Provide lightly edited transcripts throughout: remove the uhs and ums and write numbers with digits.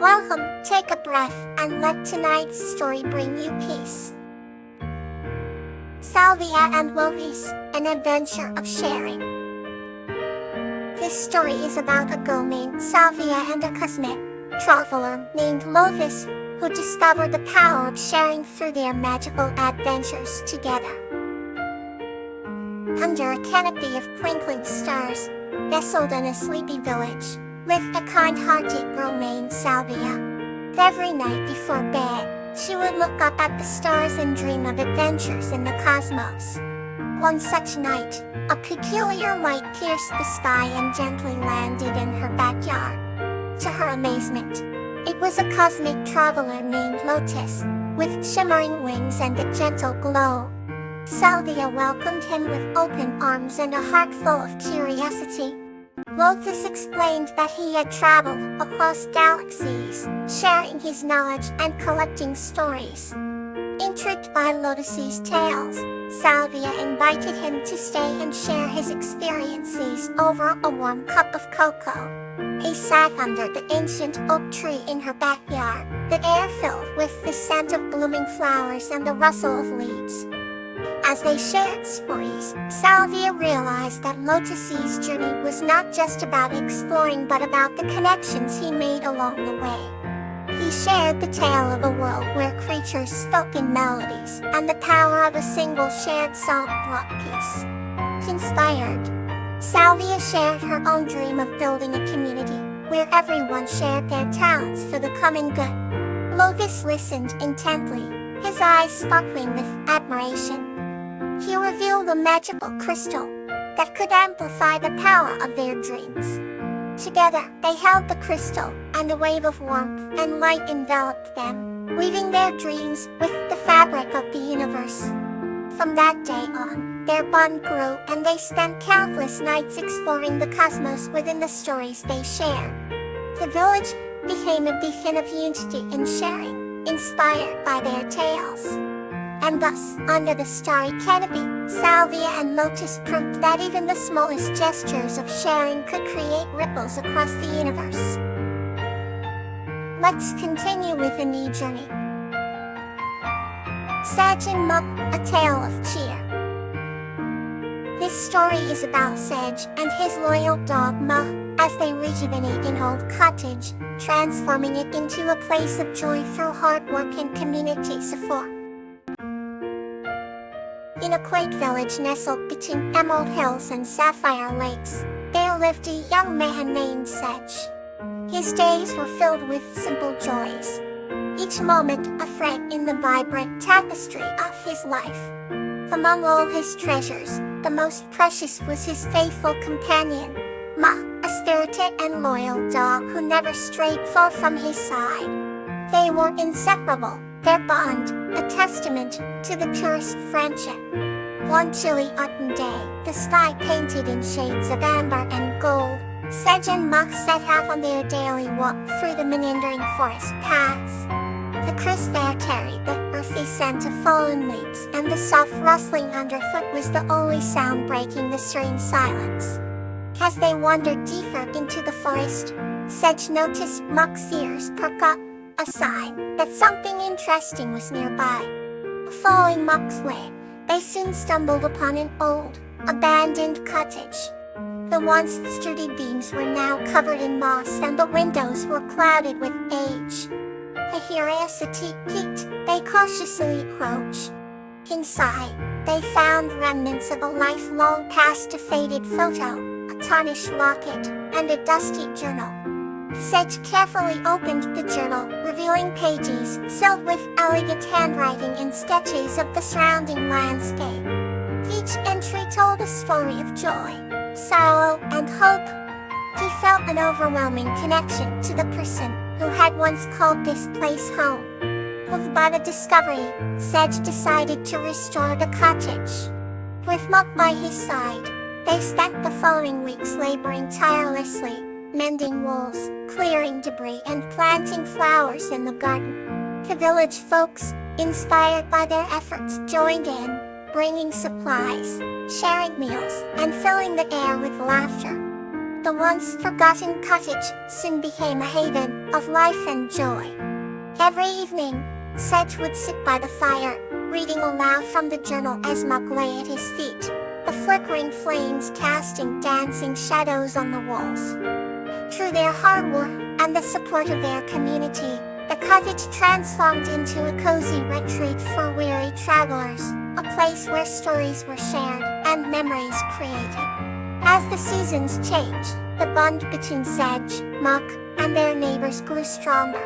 Welcome, take a breath, and let tonight's story bring you peace. Salvia and Lotus, an adventure of sharing. This story is about a girl named Salvia and a cosmic traveler named Lotus, who discovered the power of sharing through their magical adventures together. Under a canopy of twinkling stars, nestled in a sleepy village, lived a kind-hearted girl named Salvia. Every night before bed, she would look up at the stars and dream of adventures in the cosmos. One such night, a peculiar light pierced the sky and gently landed in her backyard. To her amazement, it was a cosmic traveler named Lotus, with shimmering wings and a gentle glow. Salvia welcomed him with open arms and a heart full of curiosity. Lotus explained that he had traveled across galaxies, sharing his knowledge and collecting stories. Intrigued by Lotus's tales, Salvia invited him to stay and share his experiences over a warm cup of cocoa. He sat under the ancient oak tree in her backyard, the air filled with the scent of blooming flowers and the rustle of leaves. As they shared stories, Salvia realized that Lotus's journey was not just about exploring but about the connections he made along the way. He shared the tale of a world where creatures spoke in melodies, and the power of a single shared song brought peace. Inspired, Salvia shared her own dream of building a community where everyone shared their talents for the common good. Lotus listened intently, his eyes sparkling with admiration. He revealed a magical crystal that could amplify the power of their dreams. Together, they held the crystal, and a wave of warmth and light enveloped them, weaving their dreams with the fabric of the universe. From that day on, their bond grew, and they spent countless nights exploring the cosmos within the stories they shared. The village became a beacon of unity and sharing, inspired by their tales. And thus, under the starry canopy, Salvia and Lotus proved that even the smallest gestures of sharing could create ripples across the universe. Let's continue with a new journey. Sedge and Muck, a tale of cheer. This story is about Sedge and his loyal dog Muck as they rejuvenate an old cottage, transforming it into a place of joy through hard work and community support. In a quaint village nestled between emerald hills and sapphire lakes, there lived a young man named Sedge. His days were filled with simple joys, each moment a thread in the vibrant tapestry of his life. Among all his treasures, the most precious was his faithful companion, Ma, a spirited and loyal dog who never strayed far from his side. They were inseparable, their bond a testament to the purest friendship. One chilly autumn day, the sky painted in shades of amber and gold, Sedge and Muck set out on their daily walk through the meandering forest paths. The crisp air carried the earthy scent of fallen leaves, and the soft rustling underfoot was the only sound breaking the serene silence. As they wandered deeper into the forest, Sedge noticed Muck's ears perk up, a sign that something interesting was nearby. Following Muck's way, they soon stumbled upon an old, abandoned cottage. The once sturdy beams were now covered in moss, and the windows were clouded with age. A curiosity piqued, they cautiously approached. Inside, they found remnants of a life long past, a faded photo, a tarnished locket, and a dusty journal. Sedge carefully opened the journal, revealing pages filled with elegant handwriting and sketches of the surrounding landscape. Each entry told a story of joy, sorrow, and hope. He felt an overwhelming connection to the person who had once called this place home. Moved by the discovery, Sedge decided to restore the cottage. With Muck by his side, they spent the following weeks laboring tirelessly, mending walls, clearing debris, and planting flowers in the garden. The village folks, inspired by their efforts, joined in, bringing supplies, sharing meals, and filling the air with laughter. the once forgotten cottage soon became a haven of life and joy. Every evening, Sedge would sit by the fire, reading aloud from the journal as Muck lay at his feet, the flickering flames casting dancing shadows on the walls. Through their hard work and the support of their community, the cottage transformed into a cozy retreat for weary travelers, a place where stories were shared and memories created. As the seasons changed, the bond between Sedge, Muck, and their neighbors grew stronger.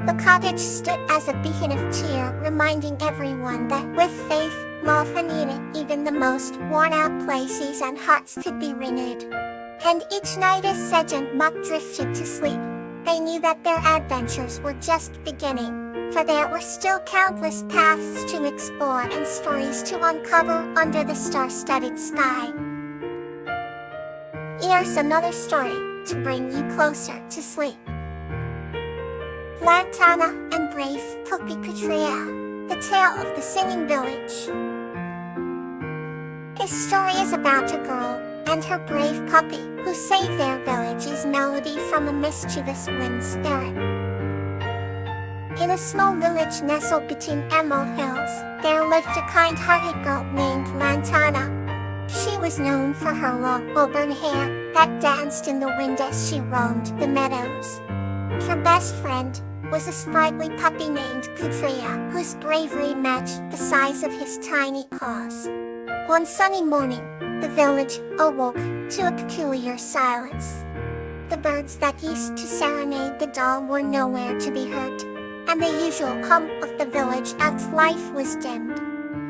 The cottage stood as a beacon of cheer, reminding everyone that with faith, love, and unity, even the most worn-out places and hearts could be renewed. And each night as Sedge and Muck drifted to sleep, they knew that their adventures were just beginning, for there were still countless paths to explore and stories to uncover under the star-studded sky. Here's another story to bring you closer to sleep. Lantana and Brave Puppy Katria, the tale of the singing village. This story is about a girl and her brave puppy who saved their village's melody from a mischievous wind spirit. In a small village nestled between emerald hills, there lived a kind-hearted girl named Lantana. She was known for her long auburn hair that danced in the wind as she roamed the meadows. Her best friend was a sprightly puppy named Katria, whose bravery matched the size of his tiny paws. One sunny morning, the village awoke to a peculiar silence. The birds that used to serenade the dawn were nowhere to be heard, and the usual hum of the village elf's life was dimmed.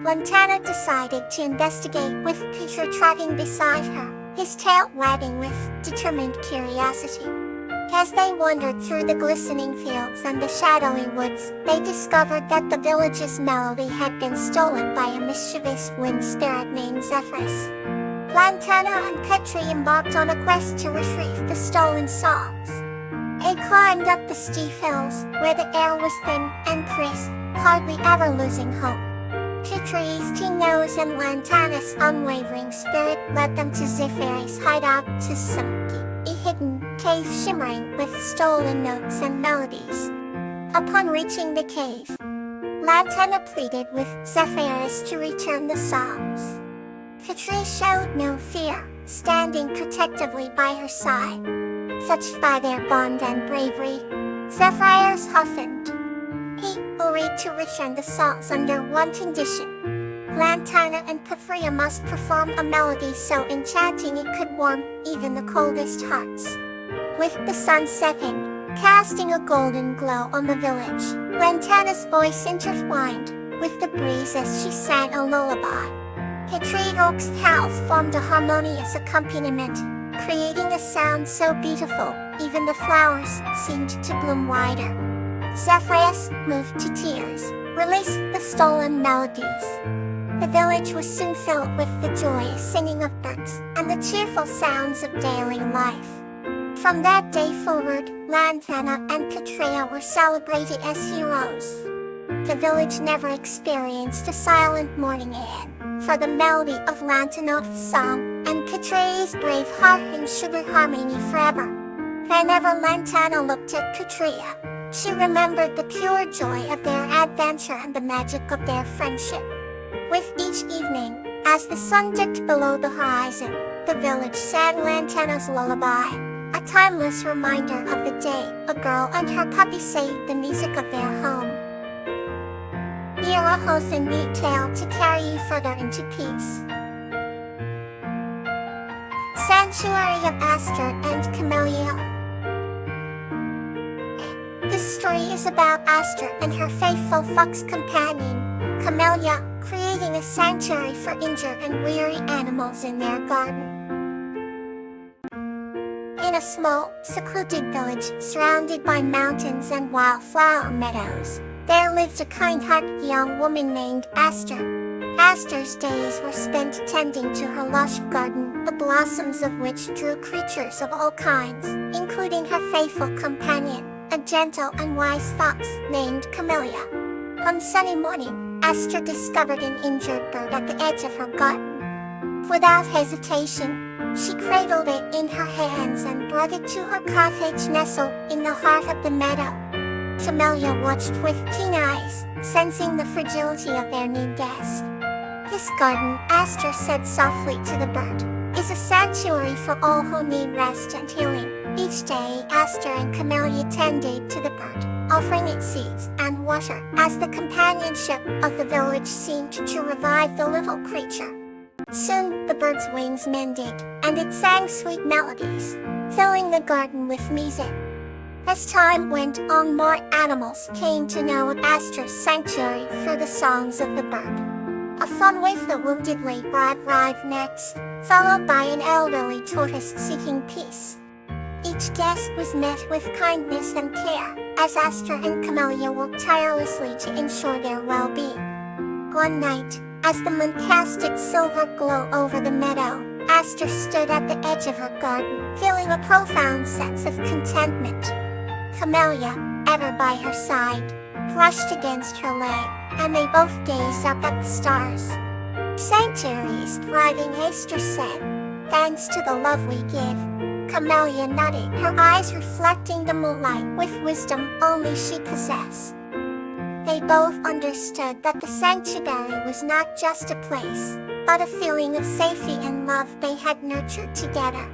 Lantana decided to investigate, with Peter trotting beside her, his tail wagging with determined curiosity. As they wandered through the glistening fields and the shadowy woods, they discovered that the village's melody had been stolen by a mischievous wind spirit named Zephyrus. Lantana and Petri embarked on a quest to retrieve the stolen songs. They climbed up the steep hills, where the air was thin and crisp, hardly ever losing hope. Petri's keen nose and Lantana's unwavering spirit led them to Zephyrus' hideout, to some hidden cave shimmering with stolen notes and melodies. Upon reaching the cave, Lantana pleaded with Zephyrus to return the songs. Petri showed no fear, standing protectively by her side. Touched by their bond and bravery, Zephyrus huffed. He agreed to return the songs under one condition. Lantana and Petria must perform a melody so enchanting it could warm even the coldest hearts. With the sun setting, casting a golden glow on the village, Lantana's voice intertwined with the breeze as she sang a lullaby. Petri's howls formed a harmonious accompaniment, creating a sound so beautiful, even the flowers seemed to bloom wider. Zephyrus, moved to tears, released the stolen melodies. The village was soon filled with the joyous singing of birds and the cheerful sounds of daily life. From that day forward, Lantana and Petria were celebrated as heroes. The village never experienced a silent morning again, for the melody of Lantana's song and Petria's brave heart ensured harmony forever. Whenever Lantana looked at Petria, she remembered the pure joy of their adventure and the magic of their friendship. With each evening, as the sun dipped below the horizon, the village sang Lantana's lullaby, a timeless reminder of the day a girl and her puppy saved the music of their home. Here a wholesome neat tale to carry you further into peace. Sanctuary of Aster and Camellia. This story is about Aster and her faithful fox companion, Camellia, creating a sanctuary for injured and weary animals in their garden. In a small, secluded village surrounded by mountains and wildflower meadows, there lived a kind-hearted young woman named Aster. Aster's days were spent tending to her lush garden, the blossoms of which drew creatures of all kinds, including her faithful companion, a gentle and wise fox named Camellia. One sunny morning, Aster discovered an injured bird at the edge of her garden. Without hesitation, she cradled it in her hands and brought it to her cottage nestled in the heart of the meadow. Camellia watched with keen eyes, sensing the fragility of their new guest. This garden, Aster said softly to the bird, is a sanctuary for all who need rest and healing. Each day, Aster and Camellia tended to the bird, offering it seeds and water, as the companionship of the village seemed to revive the little creature. Soon, the bird's wings mended, and it sang sweet melodies, filling the garden with music. As time went on, more animals came to know Aster's sanctuary through the songs of the bird. A fawn with the wounded leg arrived next, followed by an elderly tortoise seeking peace. Each guest was met with kindness and care, as Aster and Camellia worked tirelessly to ensure their well-being. One night, as the moon cast its silver glow over the meadow, Aster stood at the edge of her garden, feeling a profound sense of contentment. Camellia, ever by her side, brushed against her leg, and they both gazed up at the stars. "Sanctuary is thriving," Aster said. "Thanks to the love we give." Camellia nodded, her eyes reflecting the moonlight with wisdom only she possessed. They both understood that the sanctuary was not just a place, but a feeling of safety and love they had nurtured together.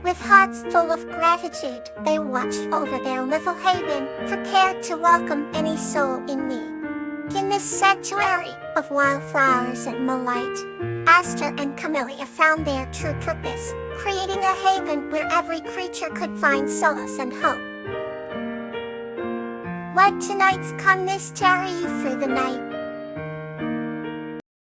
With hearts full of gratitude, they watched over their little haven, prepared to welcome any soul in need. In this sanctuary of wildflowers and moonlight, Aster and Camellia found their true purpose, creating a haven where every creature could find solace and hope. Let tonight's calmness carry you through the night,